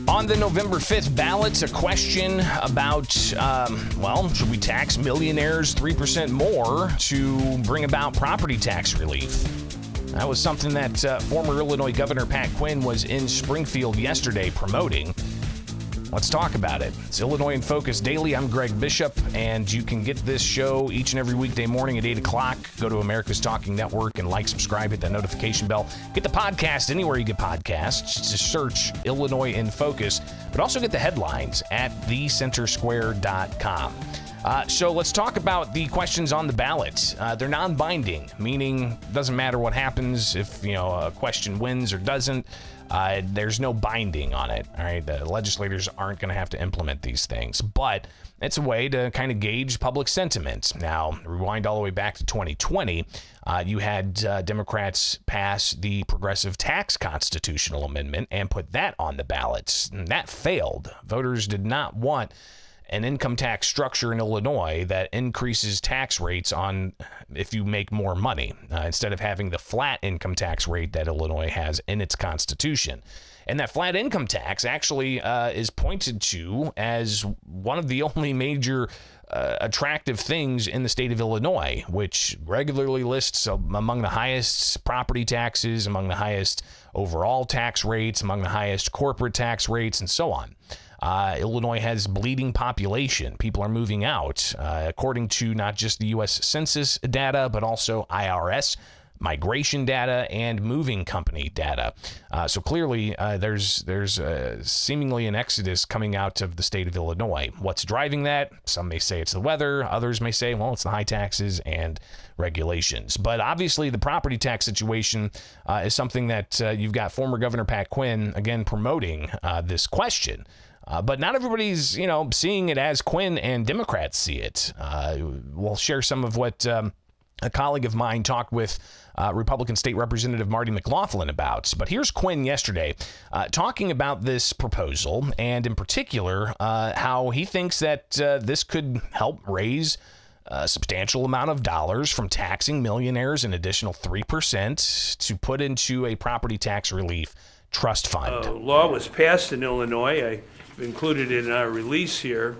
On the November 5th ballot, a question about, should we tax millionaires 3% more to bring about property tax relief? That was something that former Illinois Governor Pat Quinn was in Springfield yesterday promoting. Let's talk about it. It's Illinois in Focus Daily. I'm Greg Bishop, and you can get this show each and every weekday morning at 8 o'clock. Go to America's Talking Network and subscribe, hit that notification bell. Get the podcast anywhere you get podcasts. Just search Illinois in Focus, but also get the headlines at thecentersquare.com. So let's talk about the questions on the ballot. They're non-binding, meaning it doesn't matter what happens if a question wins or doesn't. There's no binding on it. All right, the legislators aren't going to have to implement these things, but it's a way to kind of gauge public sentiment. Now, rewind all the way back to 2020. You had Democrats pass the Progressive Tax Constitutional Amendment and put that on the ballot. And that failed. Voters did not want an income tax structure in Illinois that increases tax rates on if you make more money, instead of having the flat income tax rate that Illinois has in its constitution. And that flat income tax actually is pointed to as one of the only major attractive things in the state of Illinois, which regularly lists among the highest property taxes, among the highest overall tax rates, among the highest corporate tax rates, and so on. Illinois has bleeding population. People are moving out, according to not just the U.S. Census data, but also IRS migration data and moving company data. So clearly, there's seemingly an exodus coming out of the state of Illinois. What's driving that? Some may say it's the weather. Others may say, well, it's the high taxes and regulations. But obviously, the property tax situation is something that you've got former Governor Pat Quinn, again, promoting this question. But not everybody's, seeing it as Quinn and Democrats see it. We'll share some of what a colleague of mine talked with Republican State Representative Marty McLaughlin about. But here's Quinn yesterday talking about this proposal, and in particular, how he thinks that this could help raise a substantial amount of dollars from taxing millionaires an additional 3% to put into a property tax relief trust fund. Law was passed in Illinois. I've included it in our release here.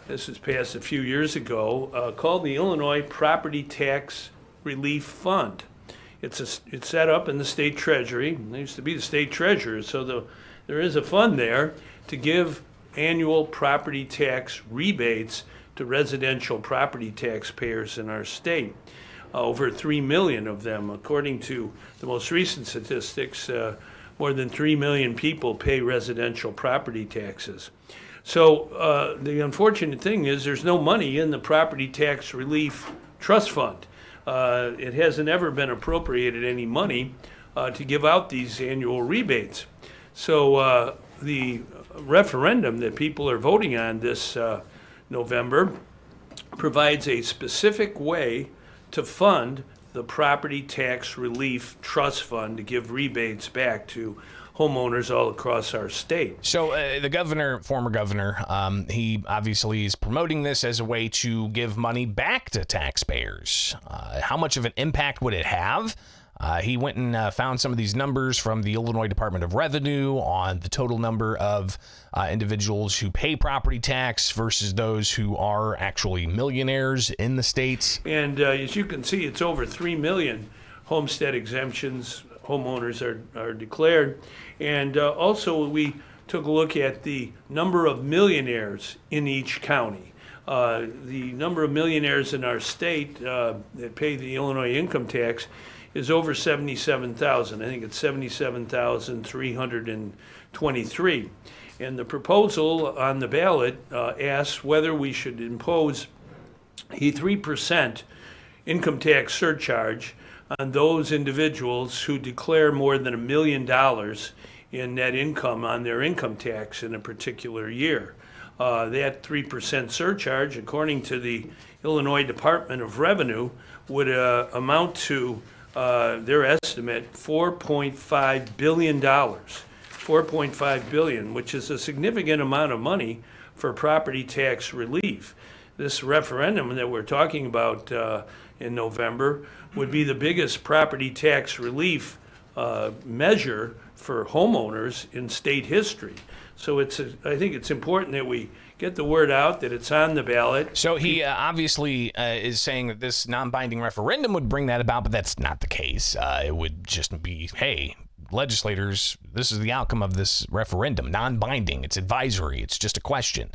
This was passed a few years ago, called the Illinois Property Tax Relief Fund. It's set up in the state treasury. I used to be the state treasurer, so there is a fund there to give annual property tax rebates to residential property taxpayers in our state. Over 3 million of them, according to the most recent statistics. More than 3 million people pay residential property taxes. So the unfortunate thing is there's no money in the Property Tax Relief Trust Fund. It hasn't ever been appropriated any money to give out these annual rebates. So the referendum that people are voting on this November provides a specific way to fund the Property Tax Relief Trust Fund to give rebates back to homeowners all across our state. So the governor, former governor, he obviously is promoting this as a way to give money back to taxpayers. How much of an impact would it have? He went and found some of these numbers from the Illinois Department of Revenue on the total number of individuals who pay property tax versus those who are actually millionaires in the state. And as you can see, it's over 3 million homestead exemptions homeowners are declared. And also we took a look at the number of millionaires in each county. The number of millionaires in our state that pay the Illinois income tax is over 77,000. I think it's 77,323. And the proposal on the ballot asks whether we should impose a 3% income tax surcharge on those individuals who declare more than $1 million in net income on their income tax in a particular year. That 3% surcharge, according to the Illinois Department of Revenue, would amount to their estimate $4.5 billion. $4.5 billion, which is a significant amount of money for property tax relief. This referendum that we're talking about in November would be the biggest property tax relief measure for homeowners in state history. So I think it's important that we get the word out that it's on the ballot. So he obviously is saying that this non-binding referendum would bring that about, but that's not the case. It would just be, hey, legislators, this is the outcome of this referendum. Non-binding, it's advisory, it's just a question.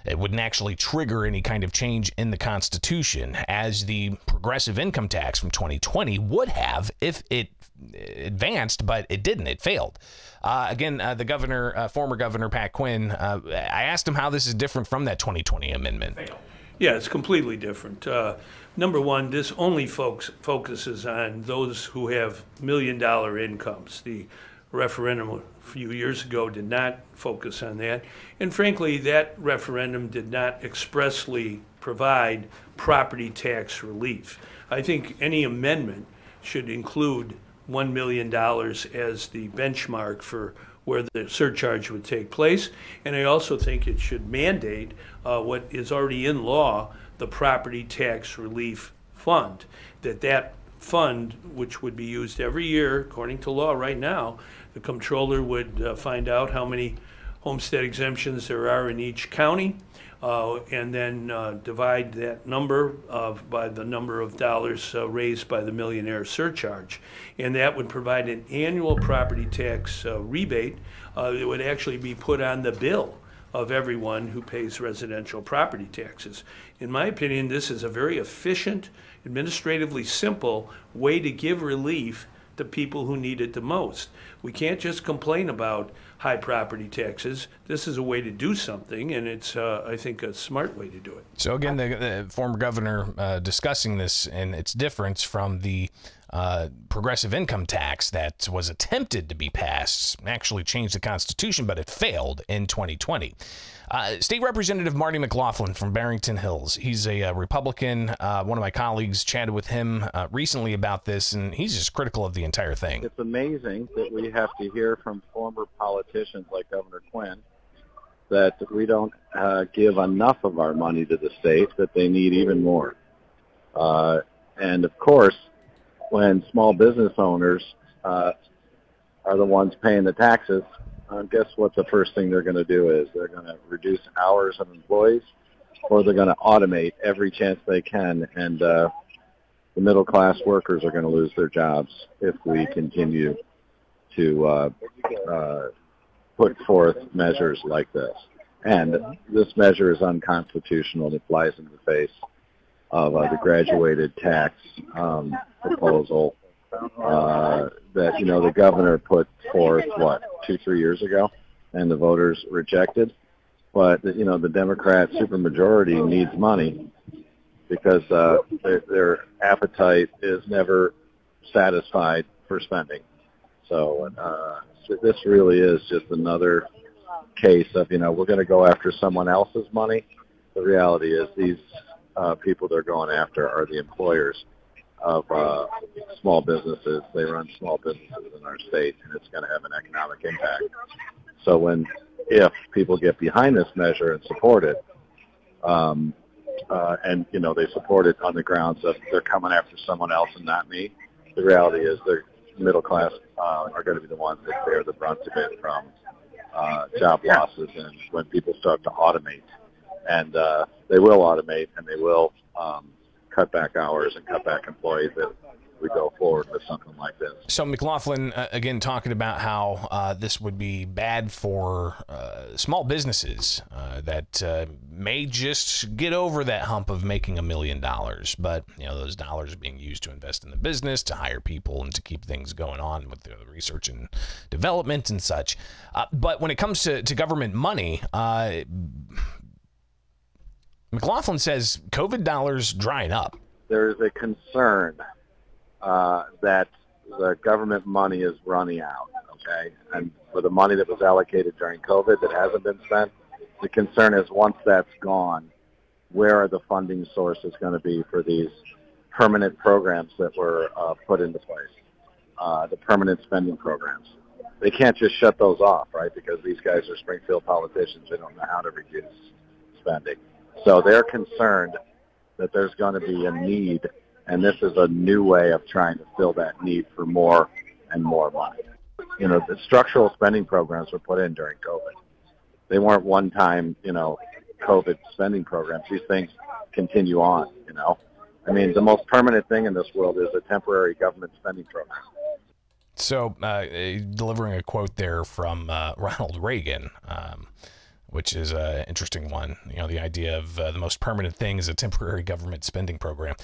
It wouldn't actually trigger any kind of change in the Constitution, as the progressive income tax from 2020 would have if it advanced, but it didn't. It failed. Again, the governor, former governor Pat Quinn, I asked him how this is different from that 2020 amendment. Yeah, it's completely different. Number one, this only focuses on those who have million-dollar incomes. The referendum a few years ago did not focus on that. And frankly, that referendum did not expressly provide property tax relief. I think any amendment should include $1 million as the benchmark for where the surcharge would take place. And I also think it should mandate what is already in law, the property tax relief fund, that fund, which would be used every year according to law right now, the comptroller would find out how many homestead exemptions there are in each county, and then divide that number by the number of dollars raised by the millionaire surcharge. And that would provide an annual property tax rebate that would actually be put on the bill of everyone who pays residential property taxes. In my opinion, this is a very efficient, administratively simple way to give relief to people who need it the most. We can't just complain about high property taxes. This is a way to do something, and it's, I think, a smart way to do it. So again, the former governor discussing this and its difference from the progressive income tax that was attempted to be passed, actually changed the Constitution, but it failed in 2020. State Representative Marty McLaughlin from R-Barrington Hills. He's a Republican. One of my colleagues chatted with him recently about this, and he's just critical of the entire thing. It's amazing that we have to hear from former politicians like Governor Quinn that we don't give enough of our money to the state, that they need even more. And of course, when small business owners are the ones paying the taxes, guess what the first thing they're going to do is? They're going to reduce hours of employees, or they're going to automate every chance they can, and the middle-class workers are going to lose their jobs if we continue to put forth measures like this. And this measure is unconstitutional. It flies in the face of the graduated tax proposal that, the governor put forth, 2-3 years ago, and the voters rejected. But, the Democrat supermajority needs money because their appetite is never satisfied for spending. So this really is just another case of, we're going to go after someone else's money. The reality is these people they're going after are the employers of small businesses. They run small businesses in our state, and it's going to have an economic impact. So if people get behind this measure and support it, and they support it on the grounds of they're coming after someone else and not me, the reality is the middle class are going to be the ones that bear the brunt of it from job losses and when people start to automate. And they will automate, and they will cut back hours and cut back employees if we go forward with something like this. So McLaughlin, again, talking about how this would be bad for small businesses that may just get over that hump of making $1 million. But, those dollars are being used to invest in the business, to hire people, and to keep things going on with the research and development and such. But when it comes to government money, McLaughlin says COVID dollars drying up. There is a concern that the government money is running out, okay? And for the money that was allocated during COVID that hasn't been spent, the concern is once that's gone, where are the funding sources going to be for these permanent programs that were put into place, the permanent spending programs? They can't just shut those off, right, because these guys are Springfield politicians. They don't know how to reduce spending. So they're concerned that there's going to be a need, and this is a new way of trying to fill that need for more and more money. You know, the structural spending programs were put in during COVID. They weren't one-time, you know, COVID spending programs. These things continue on, you know. I mean, the most permanent thing in this world is a temporary government spending program. So, delivering a quote there from Ronald Reagan, which is an interesting one. You know, the idea of the most permanent thing is a temporary government spending program.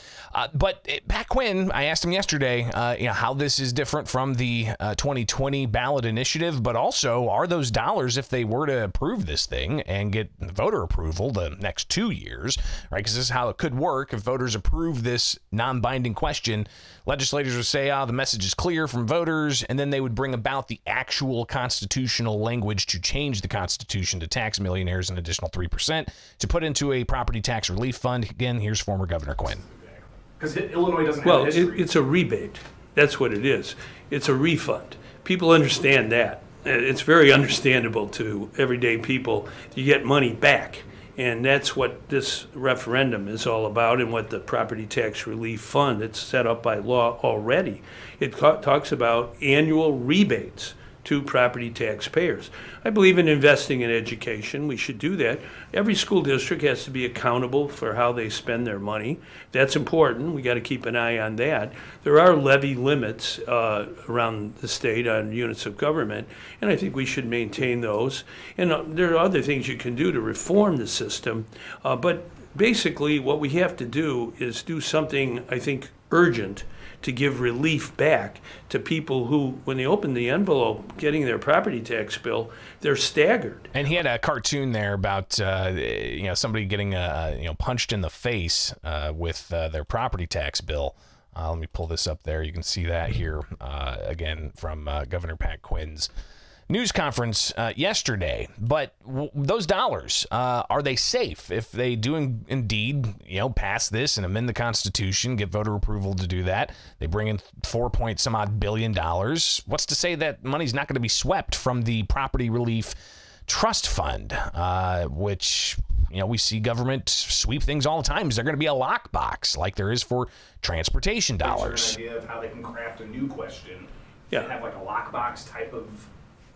But Pat Quinn, I asked him yesterday, you know, how this is different from the 2020 ballot initiative, but also are those dollars, if they were to approve this thing and get voter approval the next 2 years, right? Because this is how it could work. If voters approve this non-binding question, legislators would say, the message is clear from voters, and then they would bring about the actual constitutional language to change the Constitution to tax millionaires an additional 3% to put into a property tax relief fund. Again, here's former Governor Quinn. Because Illinois doesn't have a history. It's a rebate. That's what it is. It's a refund. People understand that. It's very understandable to everyday people. You get money back. And that's what this referendum is all about, and what the property tax relief fund, it's set up by law already. It talks about annual rebates to property taxpayers. I believe in investing in education. We should do that. Every school district has to be accountable for how they spend their money. That's important. We got to keep an eye on that. There are levy limits around the state on units of government, and I think we should maintain those. And there are other things you can do to reform the system, but basically what we have to do is do something, I think, urgent to give relief back to people who, when they open the envelope getting their property tax bill, they're staggered. And he had a cartoon there about you know, somebody getting punched in the face with their property tax bill. Let me pull this up there. You can see that here again from Governor Pat Quinn's news conference yesterday. But those dollars, are they safe if they do indeed, you know, pass this and amend the Constitution, get voter approval to do that? They bring in $4-point-some-odd billion. What's to say that money's not going to be swept from the Property Relief Trust Fund, which, you know, we see government sweep things all the time. Is there going to be a lockbox like there is for transportation dollars? Is there an idea of how they can craft a new question? Yeah. Have like a lockbox type of...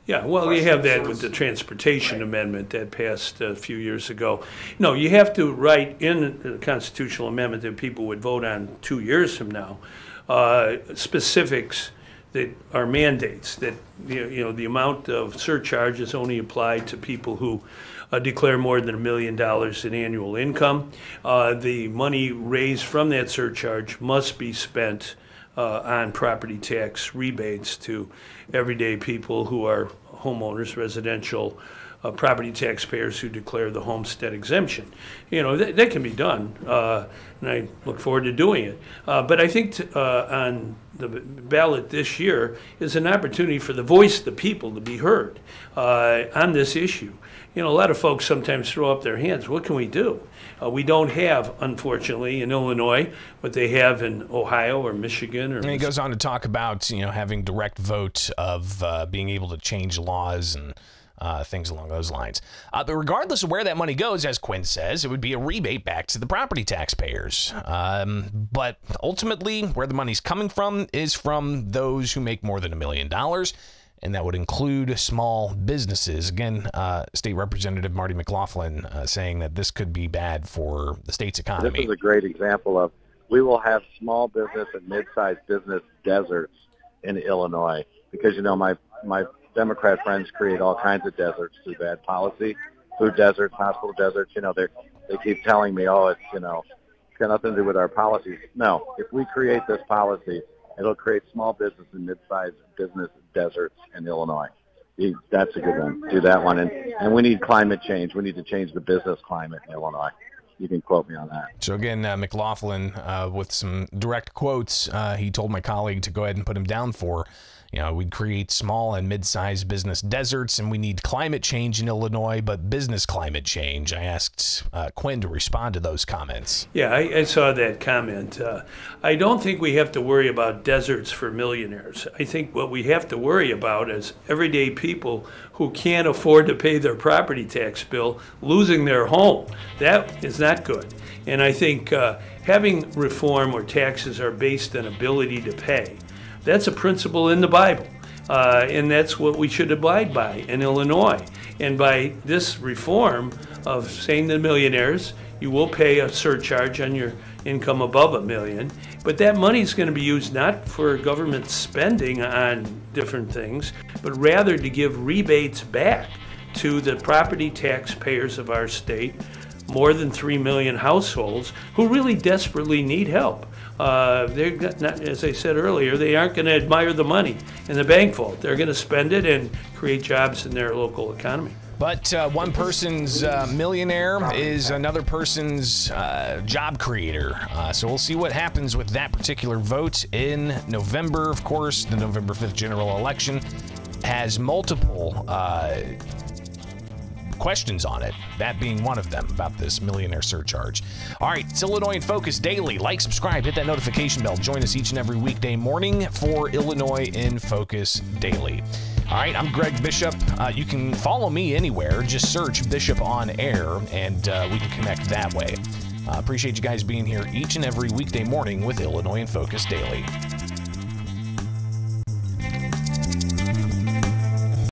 Yeah, well, you have that with the transportation amendment that passed a few years ago. No, you have to write in the constitutional amendment that people would vote on 2 years from now, specifics that are mandates, that you know the amount of surcharge is only applied to people who declare more than $1 million in annual income. The money raised from that surcharge must be spent on property tax rebates to everyday people who are homeowners, residential property taxpayers who declare the homestead exemption. You know, that can be done, and I look forward to doing it. But I think on the ballot this year is an opportunity for the voice of the people to be heard on this issue. You know, a lot of folks sometimes throw up their hands. What can we do? We don't have, unfortunately, in Illinois what they have in Ohio or Michigan. And he goes on to talk about, you know, having direct vote of being able to change laws and things along those lines. But regardless of where that money goes, as Quinn says, it would be a rebate back to the property taxpayers. But ultimately, where the money's coming from is from those who make more than $1 million. And that would include small businesses. Again, State Representative Marty McLaughlin saying that this could be bad for the state's economy. This is a great example of we will have small business and mid-sized business deserts in Illinois because, you know, my Democrat friends create all kinds of deserts through bad policy, food deserts, hospital deserts. You know, they keep telling me, oh, it's, you know, it's got nothing to do with our policies. No, if we create this policy, it'll create small business and mid-sized business deserts in Illinois. That's a good one. Do that one. And we need climate change. We need to change the business climate in Illinois. You can quote me on that. So again, McLaughlin, with some direct quotes, he told my colleague to go ahead and put him down for, you know, we'd create small and mid-sized business deserts, and we need climate change in Illinois, but business climate change. I asked Quinn to respond to those comments. Yeah, I saw that comment. I don't think we have to worry about deserts for millionaires. I think what we have to worry about is everyday people who can't afford to pay their property tax bill losing their home. That is not good. And I think having reform where taxes are based on ability to pay, That's a principle in the Bible. And that's what we should abide by in Illinois. And by this reform of saying to millionaires, you will pay a surcharge on your income above $1 million, but that money is going to be used not for government spending on different things, but rather to give rebates back to the property taxpayers of our state, more than 3 million households who really desperately need help. They're not, as I said earlier, they aren't going to admire the money in the bank vault. They're going to spend it and create jobs in their local economy. But one person's millionaire is another person's job creator. So we'll see what happens with that particular vote in November. Of course, the November 5th general election has multiple questions on it, that being one of them about this millionaire surcharge. All right, it's Illinois in Focus Daily. Like, subscribe, hit that notification bell. Join us each and every weekday morning for Illinois in Focus Daily. All right, I'm Greg Bishop. You can follow me anywhere. Just search Bishop on Air, and we can connect that way. Appreciate you guys being here each and every weekday morning with Illinois in Focus Daily.